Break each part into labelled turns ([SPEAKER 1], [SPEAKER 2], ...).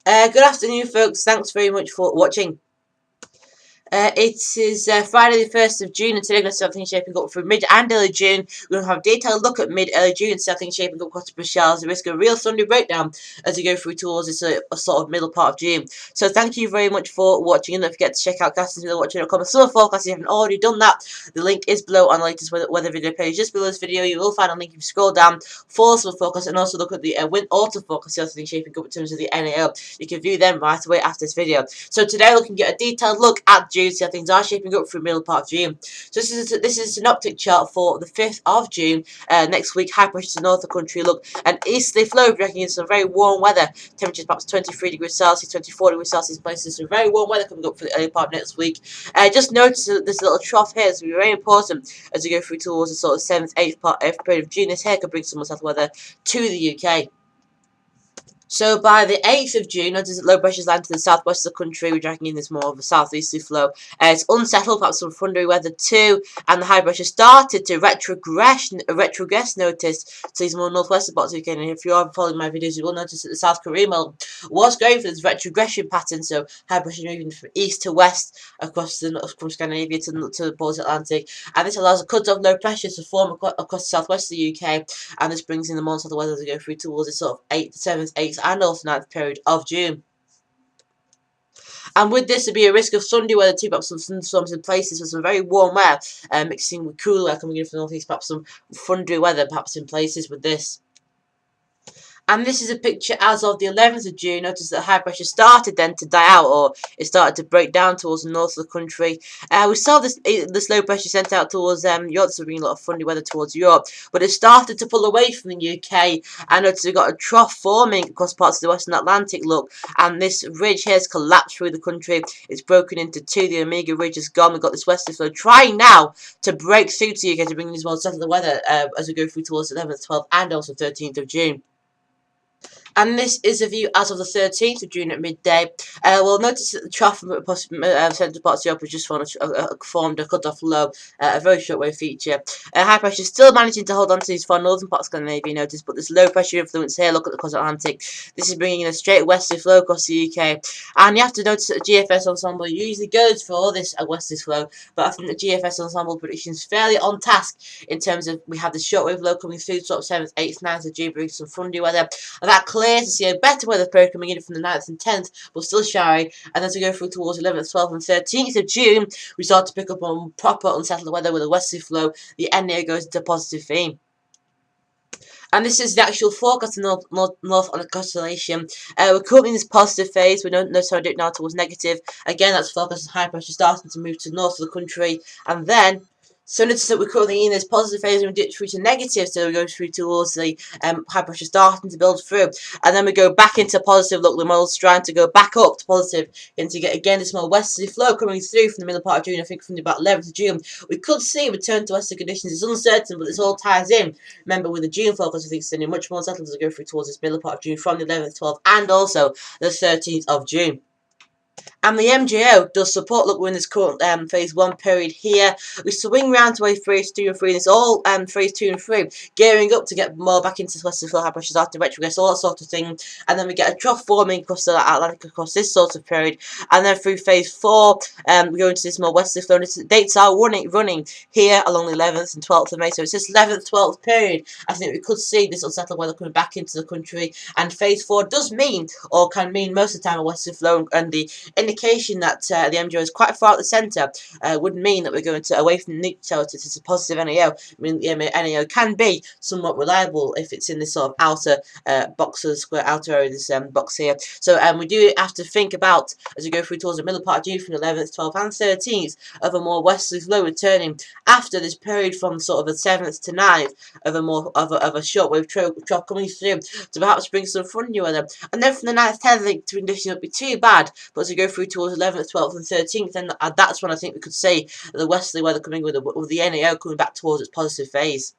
[SPEAKER 1] Good afternoon, folks. Thanks very much for watching. It is Friday the 1st of June, and today we're going to start things shaping up for mid and early June. We're going to have a detailed look at mid-early June, start things shaping up across the Brussels, the risk of a real Sunday breakdown as we go through towards this a sort of middle part of June. So thank you very much for watching, and don't forget to check out Watching.com summer forecast if you haven't already done that. The link is below on the latest weather video page. Just below this video, you will find a link if you scroll down for summer forecast, and also look at the autumn forecast, start things shaping up in terms of the NAO. You can view them right away after this video. So today we can get a detailed look at June, see how things are shaping up for the middle part of June. So this is a synoptic chart for the 5th of June. Next week, high pressure to the north of the country. Look, an easterly flow bringing in some very warm weather. Temperatures perhaps 23 degrees Celsius, 24 degrees Celsius places. So very warm weather coming up for the early part of next week. Just notice that this little trough here is going to be very important as we go through towards the sort of 7th, 8th period of June. This here could bring some unsettled weather to the UK. So by the 8th of June, notice that low pressure's land to the southwest of the country. We're dragging in this more of a southeasterly flow. It's unsettled, perhaps some thundery weather too, and the high pressure started to retrogress, notice, to these more northwestern parts again. And if you are following my videos, you will notice that the South Korean model was going for this retrogression pattern, so high pressure moving from east to west across from Scandinavia to the Baltic Atlantic, and this allows a cut-off low pressure to form across the southwest of the UK, and this brings in the more southern weather to go through towards the sort of 8th, 7th, 8th, and also 9th period of June. And with this, there'd be a risk of Sunday weather too, perhaps some thunderstorms in places with some very warm weather, mixing with cooler weather coming in from the northeast, perhaps some thundery weather, perhaps in places with this. And this is a picture as of the 11th of June. Notice that high pressure started then to die out, or it started to break down towards the north of the country. We saw this low pressure sent out towards Europe, so bringing a lot of funny weather towards Europe. But it started to pull away from the UK. And notice we've got a trough forming across parts of the Western Atlantic, look. And this ridge here has collapsed through the country. It's broken into two. The Omega Ridge is gone. We've got this westerly flow trying now to break through to the UK to bring these more settled weather as we go through towards the 11th, 12th, and also 13th of June. And this is a view as of the 13th of June at midday. We'll notice that the trough from central parts of Europe has just formed a cut-off low, a very short-wave feature. High pressure still managing to hold on to these far northern parts of Scandinavia, notice, but this low pressure influence here, look at the Cosmic Atlantic. This is bringing in a straight westerly flow across the UK. And you have to notice that the GFS ensemble usually goes for this westerly flow, but I think the GFS ensemble prediction is fairly on task in terms of we have the shortwave low coming through sort of 7th, 8th, 9th of June, bringing some fundy weather. And that clear to see a better weather period coming in from the 9th and 10th, but still showery. And as we go through towards 11th, 12th, and 13th of June, we start to pick up on proper unsettled weather with a westerly flow. The NAO goes into a positive theme. And this is the actual forecast in north on the constellation. We're currently in this positive phase. We don't notice how we dip now towards negative. Again, that's forecast high pressure starting to move to the north of the country. And then so notice that we're currently in this positive phase and we dip through to negative, so we go through towards the high pressure starting to build through. And then we go back into positive. Look, the model's trying to go back up to positive and to get again this more westerly flow coming through from the middle part of June. I think from about 11th of June. We could see a return to westerly conditions. It's uncertain, but this all ties in. Remember, with the June forecast, I think it's standing much more settled as we go through towards this middle part of June from the 11th, 12th, and also the 13th of June. And the MJO does support, look, we're in this current phase 1 period here. We swing round to wave phase 2 and 3, and it's all phase 2 and 3, gearing up to get more back into this westerly flow, high pressure after retrogress, all that sort of thing. And then we get a trough forming across the Atlantic across this sort of period. And then through phase 4, we go into this more westerly flow. And the dates are running here along the 11th and 12th of May. So it's this 11th, 12th period. I think we could see this unsettled weather coming back into the country. And phase 4 does mean, or can mean most of the time, a westerly flow, and the indication that the MJO is quite far at the centre would mean that we're going to away from the nuke territory to a positive NAO. I mean, the NAO can be somewhat reliable if it's in this sort of outer outer area, this box here. So we do have to think about, as we go through towards the middle part of June from the 11th, 12th and 13th, of a more westerly flow returning after this period from sort of the 7th to 9th of a more of a shortwave trough coming through to perhaps bring some funny weather. And then from the 9th, 10th, I think the conditions won't be too bad, but as we go through towards 11th, 12th and 13th, then that's when I think we could see the westerly weather coming with the NAO coming back towards its positive phase.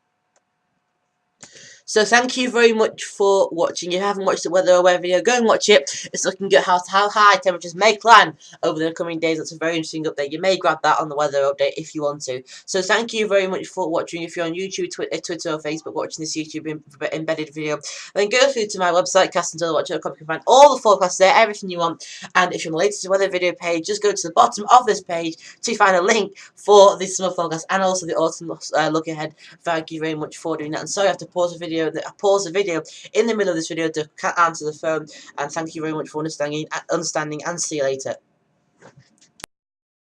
[SPEAKER 1] So thank you very much for watching. If you haven't watched the weather aware video, go and watch it. It's looking at how high temperatures may climb over the coming days. That's a very interesting update. You may grab that on the weather update if you want to. So thank you very much for watching. If you're on YouTube, Twitter or Facebook watching this YouTube embedded video, then go through to my website, castingtotherwatch.com. You can find all the forecasts there, everything you want. And if you're on the latest weather video page, just go to the bottom of this page to find a link for the summer forecast and also the autumn look ahead. Thank you very much for doing that. And sorry I have to pause the video. I paused the video in the middle of this video to answer the phone. And thank you very much for understanding. And see you later.